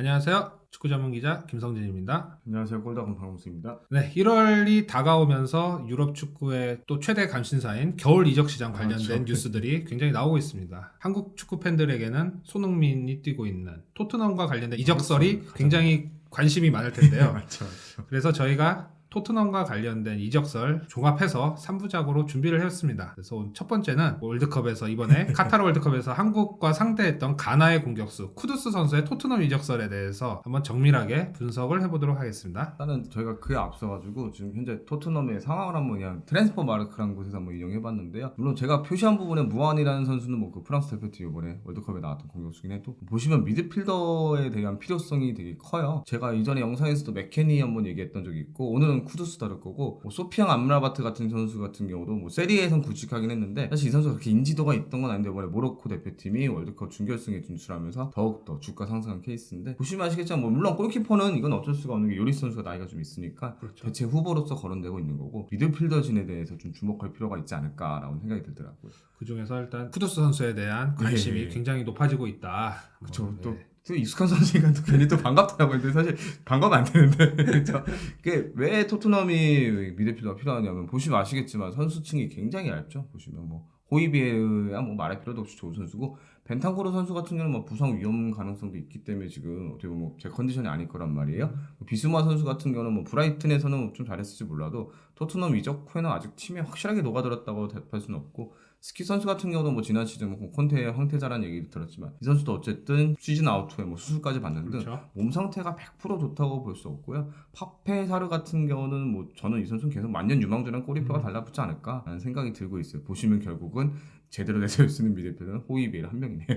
안녕하세요. 축구 전문 기자 김성진입니다. 안녕하세요. 골다공 박문수입니다. 네, 1월이 다가오면서 유럽 축구의 또 최대 관심사인 겨울 이적 시장 관련된 그렇죠. 뉴스들이 굉장히 나오고 있습니다. 한국 축구 팬들에게는 손흥민이 뛰고 있는 토트넘과 관련된 이적설이 굉장히 관심이 많을 텐데요. 맞죠. 그래서 저희가 토트넘과 관련된 이적설 종합해서 3부작으로 준비를 했습니다. 그래서 첫 번째는 월드컵에서 이번에 카타르 월드컵에서 한국과 상대했던 가나의 공격수 쿠두스 선수의 토트넘 이적설에 대해서 한번 정밀하게 분석을 해보도록 하겠습니다. 일단은 저희가 그에 앞서가지고 지금 현재 토트넘의 상황을 한번 그냥 트랜스퍼 마르크라는 곳에서 한번 인용해봤는데요. 물론 제가 표시한 부분에 무안이라는 선수는 뭐 그 프랑스 대표팀 이번에 월드컵에 나왔던 공격수긴 해도 보시면 미드필더에 대한 필요성이 되게 커요. 제가 이전에 영상에서도 맥케니 한번 얘기했던 적이 있고 오늘은 쿠두스 다를 거고 뭐 소피앙 암라바트 같은 선수 같은 경우도 뭐 세리에선 굵직하긴 했는데 사실 이 선수가 그렇게 인지도가 있던 건 아닌데 이번에 모로코 대표팀이 월드컵 준결승에 진출하면서 더욱더 주가 상승한 케이스인데 보시면 아시겠지만 뭐 물론 골키퍼는 이건 어쩔 수가 없는 게 요리스 선수가 나이가 좀 있으니까 그렇죠. 대체 후보로서 거론되고 있는 거고 미드필더진에 대해서 좀 주목할 필요가 있지 않을까라는 생각이 들더라고요. 그 중에서 일단 쿠두스 선수에 대한 관심이 네. 굉장히 높아지고 있다. 그렇죠. 네. 또 익숙한 선수니까 또 괜히 또 반갑더라고요. 근데 사실 반가우면 안 되는데 그렇죠. 그게 왜 토트넘이 미드필더가 필요하냐면 보시면 아시겠지만 선수층이 굉장히 얇죠. 보시면 뭐 호이비에야 뭐 말할 필요도 없이 좋은 선수고 벤탄쿠르 선수 같은 경우는 뭐 부상 위험 가능성도 있기 때문에 지금 어떻게 보면 제 컨디션이 아닐 거란 말이에요. 비수마 선수 같은 경우는 뭐 브라이튼에서는 좀 잘했을지 몰라도 토트넘 이적 후에는 아직 팀에 확실하게 녹아들었다고 대답할 수는 없고 스키 선수 같은 경우도 뭐 지난 시즌 뭐 콘테의 황태자라는 얘기를 들었지만 이 선수도 어쨌든 시즌 아웃 후에 뭐 수술까지 받는 등 그렇죠. 몸 상태가 100% 좋다고 볼 수 없고요. 파페 사르 같은 경우는 뭐 저는 이 선수는 계속 만년 유망주랑 꼬리표가 달라붙지 않을까라는 생각이 들고 있어요. 보시면 결국은 제대로 내세울 수 있는 미드필더는 호이비엘 한 명이네요.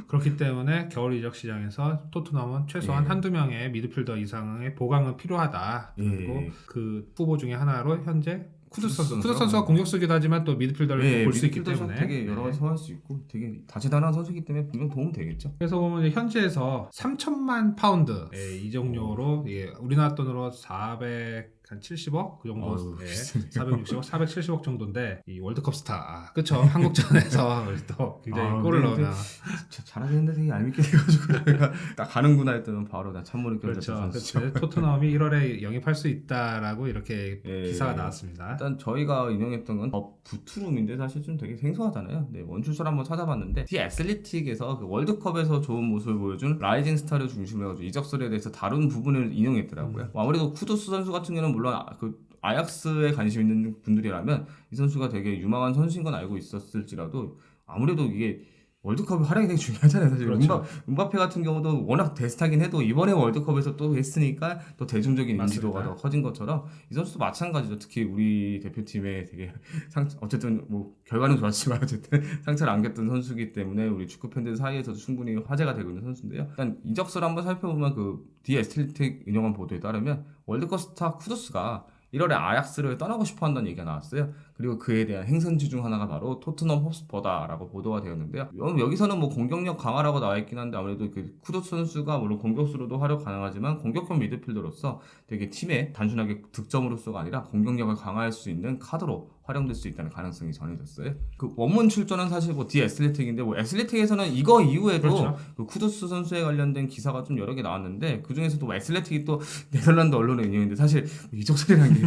그렇기 때문에 겨울 이적 시장에서 토트넘은 최소한 예. 한두 명의 미드필더 이상의 보강은 필요하다. 그리고 예. 그 후보 중에 하나로 현재 쿠두스 선수. 선수요? 쿠두스 선수가 공격수기도 하지만 또 미드필더를 예, 볼 수 있기 미드필더도 때문에 되게 여러 가지 소화할 수 있고 되게 다재다능한 선수이기 때문에 분명 도움 되겠죠. 그래서 보면 이제 현지에서 3천만 파운드의 이적료로 우리나라 돈으로 470억 그 정도, 어휴, 비싸네요. 460억, 470억 정도인데 이 월드컵 스타, 그쵸? 한국전에서 또 굉장히 골을 근데 넣으면 잘하겠는데 되게 얄밉게 돼가지고 내가 딱 가는구나 했더니 바로 나 찬물을 그렇죠. 껴줬던 선수죠. 그래서 토트넘이 1월에 영입할 수 있다라고 이렇게 예. 기사가 나왔습니다. 일단 저희가 인용했던 건 부투룸인데 사실 좀 되게 생소하잖아요. 네, 원출설 한번 찾아봤는데 디 애슬리틱에서 그 월드컵에서 좋은 모습을 보여준 라이징 스타를 중심으로 해가지고 이적설에 대해서 다룬 부분을 인용했더라고요. 뭐 아무래도 쿠두스 선수 같은 경우는 물론 그 아약스에 관심 있는 분들이라면 이 선수가 되게 유망한 선수인 건 알고 있었을지라도 아무래도 이게 월드컵이 활약이 되게 중요하잖아요. 사실 그렇죠. 음바페 같은 경우도 워낙 대스타긴 해도 이번에 월드컵에서 또 했으니까 또 대중적인 인지도가 맞습니다. 더 커진 것처럼 이 선수도 마찬가지죠. 특히 우리 대표팀에 되게 어쨌든 뭐 결과는 좋았지만 어쨌든 상처를 안겼던 선수이기 때문에 우리 축구 팬들 사이에서도 충분히 화제가 되고 있는 선수인데요. 일단 이적설 한번 살펴보면 그 디에스틸틱 인용한 보도에 따르면 월드컵 스타 쿠두스가 1월에 아약스를 떠나고 싶어 한다는 얘기가 나왔어요. 그리고 그에 대한 행선지 중 하나가 바로 토트넘 헛스퍼다라고 보도가 되었는데요. 여기서는 뭐 공격력 강화라고 나와 있긴 한데 아무래도 그 쿠두스 선수가 물론 공격수로도 활약 가능하지만 공격형 미드필더로서 되게 팀의 단순하게 득점으로서가 아니라 공격력을 강화할 수 있는 카드로 활용될 수 있다는 가능성이 전해졌어요. 그 원문 출전은 사실 뭐 디 애슬레틱인데 뭐 애슬레틱에서는 이거 이후에도 그렇죠. 그 쿠두스 선수에 관련된 기사가 좀 여러 개 나왔는데 그 중에서도 뭐 애슬레틱이 또 네덜란드 언론에 인용했는데 사실 이적설이라는 게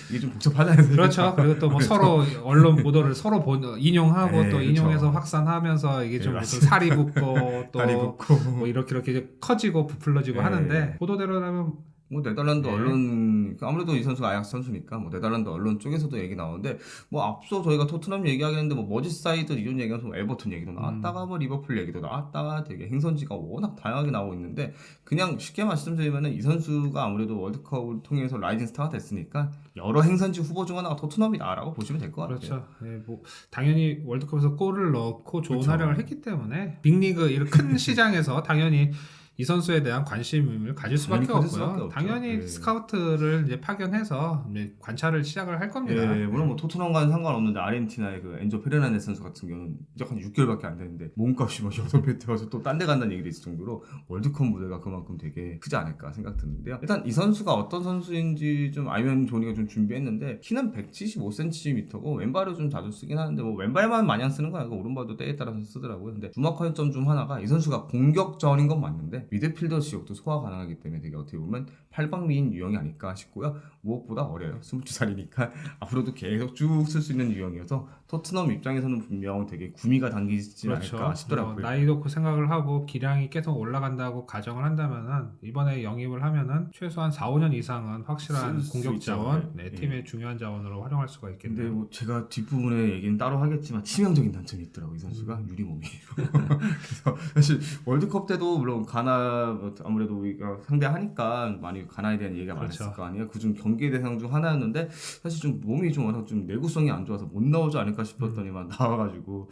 이게 좀 복잡하잖아요. 그렇죠. 그리고 또 뭐 서로 언론 보도를 서로 인용하고 네, 또 그렇죠. 인용해서 확산하면서 이게 좀 네, 무슨 살이 붙고 또 다리 붙고 뭐 이렇게 이제 커지고 부풀러지고 네. 하는데 보도대로라면 뭐 네덜란드 네. 언론 아무래도 이 선수가 아약스 선수니까 뭐 네덜란드 언론 쪽에서도 얘기 나오는데 뭐 앞서 저희가 토트넘 얘기하겠는데 뭐 머지사이드 이런 얘기하면서 뭐 에버턴 얘기도 나왔다가 뭐 리버풀 얘기도 나왔다가 되게 행선지가 워낙 다양하게 나오고 있는데 그냥 쉽게 말씀드리면은 이 선수가 아무래도 월드컵을 통해서 라이징 스타가 됐으니까 여러 행선지 후보 중 하나가 토트넘이다라고 보시면 될 것 같아요. 그렇죠. 네, 뭐 당연히 월드컵에서 골을 넣고 좋은 그렇죠. 활약을 했기 때문에 빅리그 이런 큰 시장에서 당연히 이 선수에 대한 관심을 가질 수밖에 당연히 가질 수밖에 없고요. 없죠. 당연히 네. 스카우트를 이제 파견해서 이제 관찰을 시작을 할 겁니다. 예, 물론 뭐 토트넘과는 상관없는데 아르헨티나의 그 엔조 페르난데스 선수 같은 경우는 이적 한 6개월밖에 안 됐는데 몸값이 뭐 8배 와서 또 딴 데 간다는 얘기도 있을 정도로 월드컵 무대가 그만큼 되게 크지 않을까 생각 드는데요. 일단 이 선수가 어떤 선수인지 좀 알면 좋으니까 좀 준비했는데 키는 175cm고 왼발을 좀 자주 쓰긴 하는데 뭐 왼발만 마냥 쓰는 거 아니고 오른발도 때에 따라서 쓰더라고요. 근데 주목할 점 중 하나가 이 선수가 공격전인 건 맞는데 있는데 미드필더 지역도 소화 가능하기 때문에 되게 어떻게 보면 팔방미인 유형이 아닐까 싶고요. 무엇보다 어려요. 22살이니까 앞으로도 계속 쭉 쓸 수 있는 유형이어서 토트넘 입장에서는 분명 되게 구미가 당기지 않을까 싶더라고요. 나이 놓고 생각을 하고 기량이 계속 올라간다고 가정을 한다면은 이번에 영입을 하면은 최소한 4, 5년 이상은 확실한 쓸수 공격 있죠. 자원, 네. 팀의 중요한 자원으로 활용할 수가 근데 있겠네요. 뭐 제가 뒷부분에 얘기는 따로 하겠지만 치명적인 단점이 있더라고요. 이 선수가 유리몸이에요. 그래서 사실 월드컵 때도 물론 가나 아무래도 우리가 상대하니까 많이 가나에 대한 얘기가 그렇죠. 많았을 거 아니에요. 그중 경기 대상 중 하나였는데 사실 좀 몸이 좀 워낙 좀 내구성이 안 좋아서 못 나오지 않을까 싶었더니만 나와가지고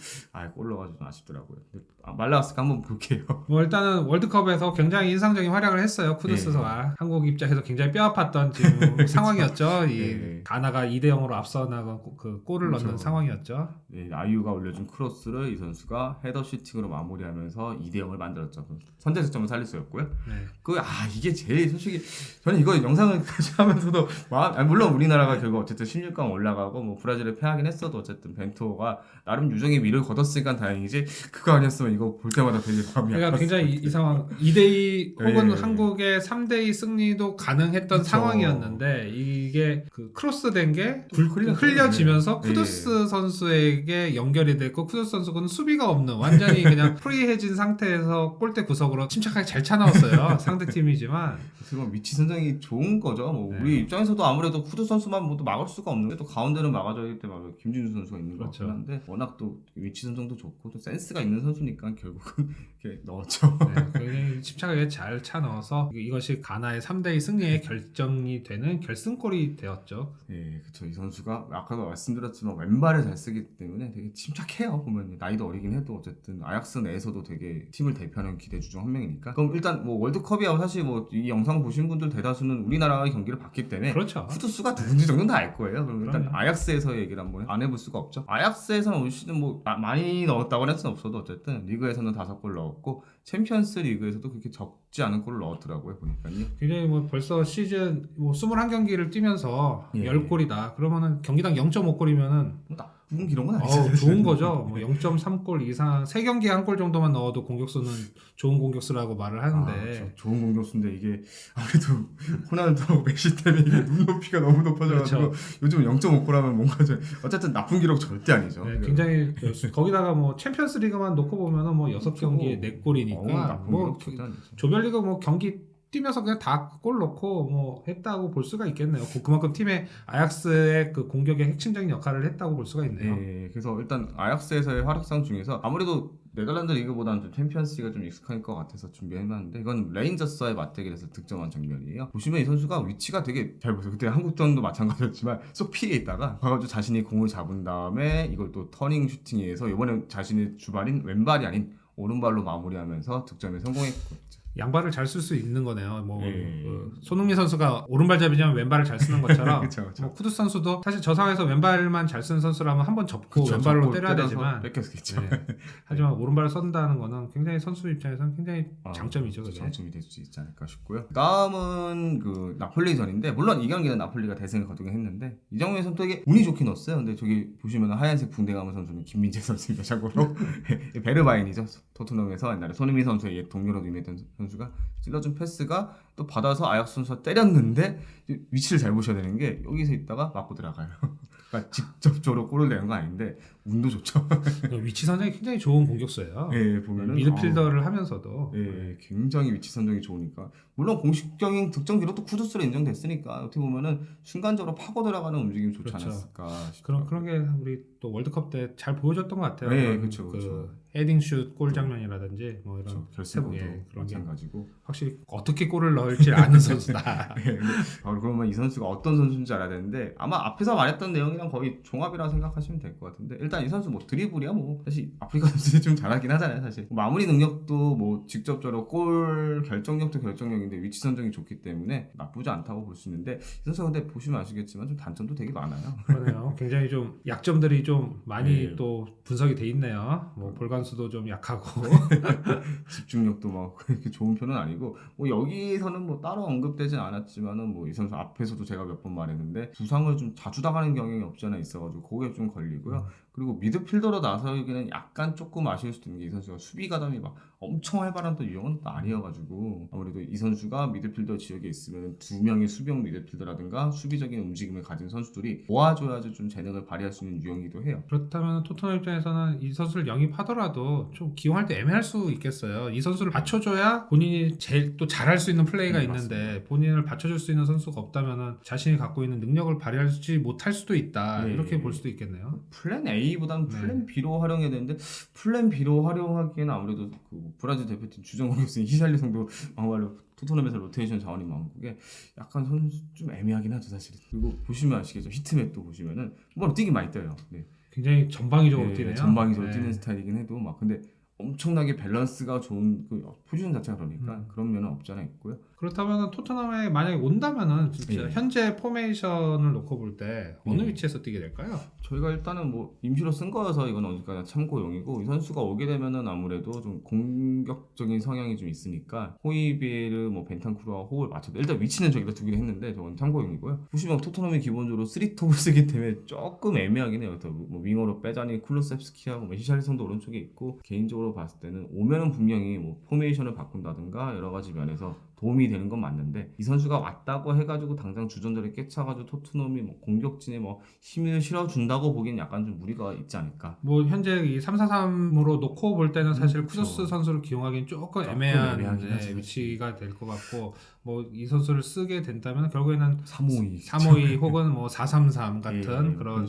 골 넣어가지고 좀 아쉽더라고요. 근데 말 나왔으니까 한번 볼게요. 뭐 일단은 월드컵에서 굉장히 인상적인 활약을 했어요. 쿠두스가 한국 입장에서 굉장히 뼈아팠던 지금 상황이었죠. 이 네. 가나가 2대 0으로 앞서 나간 그 골을 그렇죠. 넣는 상황이었죠. 네, 아이유가 올려준 크로스를 이 선수가 헤더 슈팅으로 마무리하면서 2대 0을 만들었죠. 선제 득점은 살리스였고요. 네. 이게 제일 솔직히 저는 이거 영상을 같이 하면서도 물론 우리나라가 결국 어쨌든 16강 올라가고 뭐 브라질에 패하긴 했어도 어쨌든 벤토가 나름 유종의 미를 거뒀으니까 다행이지 그거 아니었으면 이거 볼 때마다 되게 마음이 그러니까 아팠어요. 굉장히 이 상황 2대2 혹은 네. 한국의 3대2 승리도 가능했던 그쵸. 상황이었는데 이게 그 크로스된 게 흘렸어요. 흘려지면서 네. 쿠두스 선수에게 연결이 됐고 쿠두스 선수는 수비가 없는 완전히 그냥 프리해진 상태에서 골대 구석으로 침착하게 잘 차넣었어요. 상대 팀이지만 지금 위치 선정이 좋은 거죠. 뭐 네. 우리 입장에서도 아무래도 쿠두 선수만 모두 막을 수가 없는데 또 가운데는 막아줘야 되기 때문에 김진수 선수가 있는 것 그렇죠. 같긴 한데 워낙 또 위치 선정도 좋고 또 센스가 있는 선수니까 결국은 이렇게 넣었죠. 네, 굉장히 침착하게 잘 차넣어서 이것이 가나의 3대2 승리의 결정이 되는 결승골이 되었죠. 예, 그렇죠. 이 선수가 아까도 말씀드렸지만 왼발을 잘 쓰기 때문에 되게 침착해요. 보면 나이도 어리긴 해도 어쨌든 아약스 내에서도 되게 팀을 대표하는 기대주 중 한 명이니까. 그럼 일단 뭐 월드컵이야 사실 뭐 이 영상 보신 분들 대다수는 우리나라의 경기를 봤기 때문에 그렇죠. 쿠두스가 누군지 정도는 다 알 거예요. 그럼 일단 그럼요. 아약스에서 얘기를 한번 안 해볼 수가 없죠. 아약스에서는 올 시즌 뭐 많이 넣었다고는 할 수는 없어도 어쨌든 리그에서는 5골 넣었고 챔피언스 리그에서도 그렇게 적지 않은 골을 넣었더라고요. 보니까요. 굉장히 뭐 벌써 시즌 뭐 21경기를 뛰면서 예. 10골이다. 그러면은 경기당 0.5골이면은 뭐 나쁜 기록은 아니죠. 좋은 거죠. 뭐 0.3골 이상 3경기에 한 골 정도만 넣어도 공격수는 좋은 공격수라고 말을 하는데 그렇죠. 좋은 공격수인데 이게 아무래도 호날두 메시 때문에 이게 눈높이가 너무 높아져가지고 그렇죠. 요즘 0.5골하면 뭔가 좀 어쨌든 나쁜 기록 절대 아니죠. 네, 굉장히 거기다가 뭐 챔피언스리그만 놓고 보면은 뭐 6경기에 4골이니까 나쁜 뭐 기록 절대 아니죠. 조별리그 뭐 경기 뛰면서 그냥 다 골 넣고 뭐 했다고 볼 수가 있겠네요. 그만큼 팀의 아약스의 그 공격의 핵심적인 역할을 했다고 볼 수가 있네요. 네, 그래서 일단 아약스에서의 활약상 중에서 아무래도 네덜란드 리그보다는 좀 챔피언스리가 좀 익숙할 것 같아서 준비해봤는데 이건 레인저스와의 맞대결에서 득점한 장면이에요. 보시면 이 선수가 위치가 되게 잘 보세요. 그때 한국전도 마찬가지였지만 속 피해 있다가 가가지고 자신이 공을 잡은 다음에 이걸 또 터닝 슈팅에 의해서 이번에 자신의 주발인 왼발이 아닌 오른발로 마무리하면서 득점에 성공했고 양발을 잘 쓸 수 있는 거네요. 뭐 예. 손흥민 선수가 오른발잡이냐면 왼발을 잘 쓰는 것처럼 그쵸, 그쵸. 뭐 쿠두스 선수도 사실 저 상황에서 왼발만 잘 쓰는 선수라면 한번 접고 왼발로 때려야 되지만 뺏겼겠죠. 네. 하지만 오른발을 쓴다는 거는 굉장히 선수 입장에서는 굉장히 장점이죠. 그게. 장점이 될 수 있지 않을까 싶고요. 다음은 그 나폴리전인데 물론 이 경기는 나폴리가 대승을 거두긴 했는데 이정우의 선수 되게 운이 좋게 넣었어요. 근데 저기 보시면 하얀색 붕대 감은 선수는 김민재 선수입니다. 참고로 베르바인이죠. 토트넘에서 옛날에 손흥민 선수의 옛 동료로 유명했던 선수가 찔러준 패스가 또 받아서 아약스 선수가 때렸는데 위치를 잘 보셔야 되는 게 여기서 있다가 맞고 들어가요. 그러니까 직접적으로 골을 내는 건 아닌데 운도 좋죠. 위치 선정이 굉장히 좋은 공격수예요. 예, 보면은 미드필더를 하면서도 예, 굉장히 위치 선정이 좋으니까 물론 공식적인 득점 기록도 쿠두스로 인정됐으니까 어떻게 보면은 순간적으로 파고 들어가는 움직임이 좋지 그렇죠. 않았을까 싶어요. 그런 게 우리 또 월드컵 때 잘 보여줬던 것 같아요. 네, 그런 그쵸, 그 그쵸. 헤딩슛 골 장면이라든지 뭐 이런 그렇죠. 결승골도 그런 게 마찬가지고. 확실히 어떻게 골을 넣을지 아는 선수다. 예, 바로 그러면 이 선수가 어떤 선수인지 알아야 되는데 아마 앞에서 말했던 내용이랑 거의 종합이라고 생각하시면 될 것 같은데 일단 이 선수 뭐 드리블이야 뭐 사실 아프리카 선수들이 좀 잘하긴 하잖아요 사실 마무리 능력도 뭐 직접적으로 골 결정력도 결정력인데 위치 선정이 좋기 때문에 나쁘지 않다고 볼 수 있는데 이 선수가 근데 보시면 아시겠지만 좀 단점도 되게 많아요. 그러네요. 굉장히 좀 약점들이 좀 많이 네. 또 분석이 돼 있네요. 뭐 볼관수도 좀 약하고 집중력도 막 그렇게 좋은 편은 아니고 뭐 여기서 기사에서는 뭐 따로 언급되진 않았지만은 뭐 이 선수 앞에서도 제가 몇 번 말했는데 부상을 좀 자주 당하는 경향이 없지 않아 있어가지고 그게 좀 걸리고요. 그리고 미드필더로 나서기는 약간 조금 아쉬울 수도 있는 게 이 선수가 수비 가담이 막 엄청 활발한 또 유형은 또 아니어가지고 아무래도 이 선수가 미드필더 지역에 있으면 두 명의 수비형 미드필더라든가 수비적인 움직임을 가진 선수들이 모아줘야지 좀 재능을 발휘할 수 있는 유형이기도 해요. 그렇다면 토트넘 입장에서는 이 선수를 영입하더라도 좀 기용할 때 애매할 수 있겠어요. 이 선수를 받쳐줘야 본인이 제일 또 잘할 수 있는 플레이가 있는데 맞습니다. 본인을 받쳐줄 수 있는 선수가 없다면은 자신이 갖고 있는 능력을 발휘하지 못할 수도 있다. 네. 이렇게 볼 수도 있겠네요. 플랜 A보다는 네. 플랜 B로 활용해야 되는데 플랜 B로 활용하기에는 아무래도 그 브라질 대표팀 주전 공격수인 히샬리송도 정말로 토트넘에서 로테이션 자원이 많고 게 약간 선수 좀 애매하긴 하죠 사실. 그리고 보시면 아시겠죠, 히트맵도 보시면은 뭐 뛰긴 많이 뛰어요. 네. 굉장히 전방위적으로 뛰네요. 전방위적으로 네. 뛰는 스타일이긴 해도 막 근데 엄청나게 밸런스가 좋은 그 포지션 자체가 그러니까 그런 면은 없지 않아 있고요. 그렇다면 토트넘에 만약에 온다면은 진짜 예. 현재 포메이션을 놓고 볼 때 어느 위치에서 뛰게 될까요? 저희가 일단은 뭐 임시로 쓴 거여서 이건 언제까지나 참고용이고 이 선수가 오게 되면은 아무래도 좀 공격적인 성향이 좀 있으니까 호이비에르 뭐 벤탄쿠르와 호흡을 맞춰도 일단 위치는 저기다 두긴 했는데 저건 참고용이고요. 보시면 토트넘이 기본적으로 3톱을 쓰기 때문에 조금 애매하긴 해요. 뭐 윙어로 빼자니 쿨루셉스키하고 뭐 히샬리송도 오른쪽에 있고 개인적으로 봤을 때는 오면은 분명히 뭐 포메이션을 바꾼다든가 여러 가지 면에서 도움이 되는 건 맞는데 이 선수가 왔다고 해가지고 당장 주전자를 깨차가지고 토트넘이 뭐 공격진에 뭐 힘을 실어준다고 보기엔 약간 좀 무리가 있지 않을까. 뭐 현재 이 3-4-3으로 놓고 볼 때는 사실 그쵸. 쿠두스 선수를 기용하기는 조금 조금 애매한 애매하긴 하죠, 위치가 될 것 같고 뭐 이 선수를 쓰게 된다면 결국에는 352 352 혹은 뭐 433 같은 그런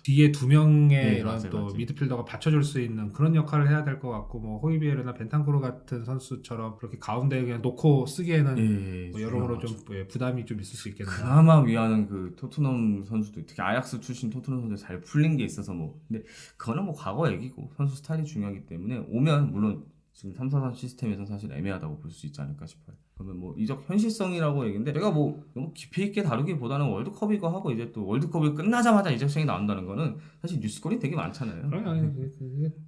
뒤에 두 명의 이런 맞아요, 또 맞아요. 미드필더가 받쳐줄 수 있는 그런 역할을 해야 될 것 같고 뭐 호이비에르나 벤탄쿠르 같은 선수처럼 그렇게 가운데 그냥 놓고 쓰기에는 뭐 여러모로 좀 부담이 좀 있을 수 있겠네요. 그나마 위하는 그 토트넘 선수들 특히 아약스 출신 토트넘 선수들 잘 풀린 게 있어서 뭐 근데 그거는 뭐 과거 얘기고 선수 스타일이 중요하기 때문에 오면 물론 지금 3-4-3 시스템에서 사실 애매하다고 볼 수 있지 않을까 싶어요. 그러면 뭐 이적 현실성이라고 얘기인데 제가 뭐 너무 깊이 있게 다루기보다는 월드컵이고 하고 이제 또 월드컵이 끝나자마자 이적성이 나온다는 거는 사실 뉴스거리 되게 많잖아요. 그러면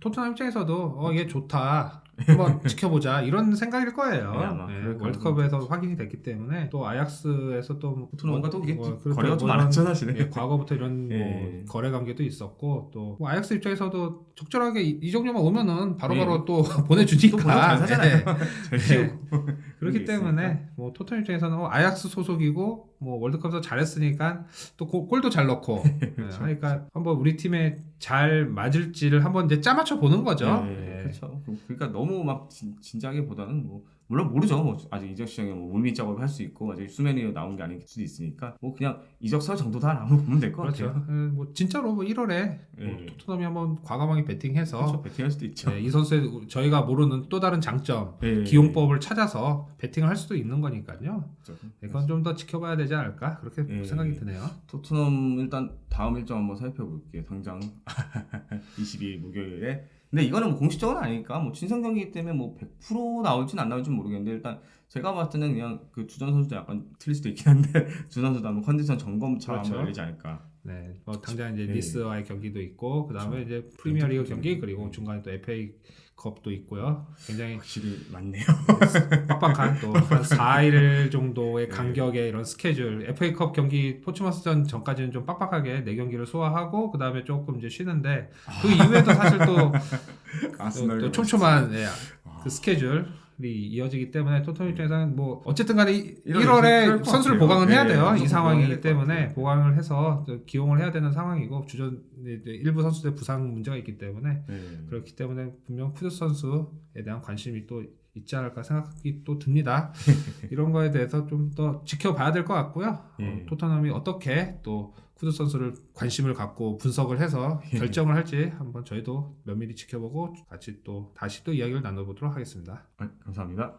토트넘 입장에서도 얘 좋다 한번 지켜보자 이런 생각일 거예요. 네, 아마 그럴 월드컵에서 확인이 됐기 때문에 또 아약스에서 또 토트넘과 또 이게 그렇죠. 거래가 좀 뭐 많았죠 사실은. 과거부터 이런 뭐 예. 거래 관계도 있었고 또뭐 아약스 입장에서도 적절하게 이 정도만 오면은 바로바로 예. 또 보내주니까 또 잘 사잖아요. 네. 잘 키우고. 그렇기 그게 때문에 있으니까. 뭐 토트넘 입장에서는 아약스 소속이고 뭐 월드컵에서 잘했으니까 또 골도 잘 넣고 그렇죠. 그러니까 한번 우리 팀에 잘 맞을지를 한번 이제 짜맞춰 보는 거죠. 네, 그렇죠. 그러니까 너무 막 진지하기보다는 뭐 물론 모르죠. 뭐 아직 이적 시장에 뭐 물밑 작업을 할 수 있고 아직 수면이 나온 게 아닐 수도 있으니까 뭐 그냥 이적설 정도다라고 보면 될 것 그렇죠. 같아요. 뭐 진짜로 뭐 1월에 뭐 예. 토트넘이 한번 과감하게 베팅해서 그렇죠. 베팅할 수도 있죠. 이 선수의 저희가 모르는 또 다른 장점, 예. 기용법을 찾아서 베팅을 할 수도 있는 거니까요. 그렇죠. 이건 좀 더 지켜봐야 되지 않을까 그렇게 예. 생각이 드네요. 토트넘 일단 다음 일정 한번 살펴볼게요. 당장 22일 목요일에. 근데 이거는 뭐 공식적으로는 아니니까 뭐 친선 경기이기 때문에 뭐 100% 나올지는 안 나올지는 모르겠는데 일단 제가 봤을 때는 그냥 그 주전 선수도 약간 틀릴 수도 있긴 한데 주전 선수도 한번 컨디션 점검차 그렇죠. 한번 열리지 않을까. 네, 뭐 당장 이제 예. 리스와의 경기도 있고 그 다음에 이제 프리미어리그 경기 그리고 중간에 또 FA컵도 있고요. 굉장히 확실히 많네요. 빡빡한 또 한 4일 정도의 네. 간격의 이런 스케줄. FA컵 경기 포츠머스전 전까지는 좀 빡빡하게 4경기를 소화하고 그 다음에 조금 이제 쉬는데 그 이후에도 사실 또 촘촘한 그 스케줄이 이어지기 때문에 토트넘 입장에서는 뭐 어쨌든 간에 1월에 선수를 보강을 해야 돼요. 이 상황이기 때문에 보강을 해서 기용을 해야 되는 상황이고 주전 일부 선수들 부상 문제가 있기 때문에 그렇기 때문에 분명 쿠두스 선수에 대한 관심이 또 있지 않을까 생각이 또 듭니다. 이런 거에 대해서 좀 더 지켜봐야 될 것 같고요. 토트넘이 어떻게 또 쿠두스 선수를 관심을 갖고 분석을 해서 결정을 할지 한번 저희도 면밀히 지켜보고 같이 또 다시 또 이야기를 나눠보도록 하겠습니다. 감사합니다.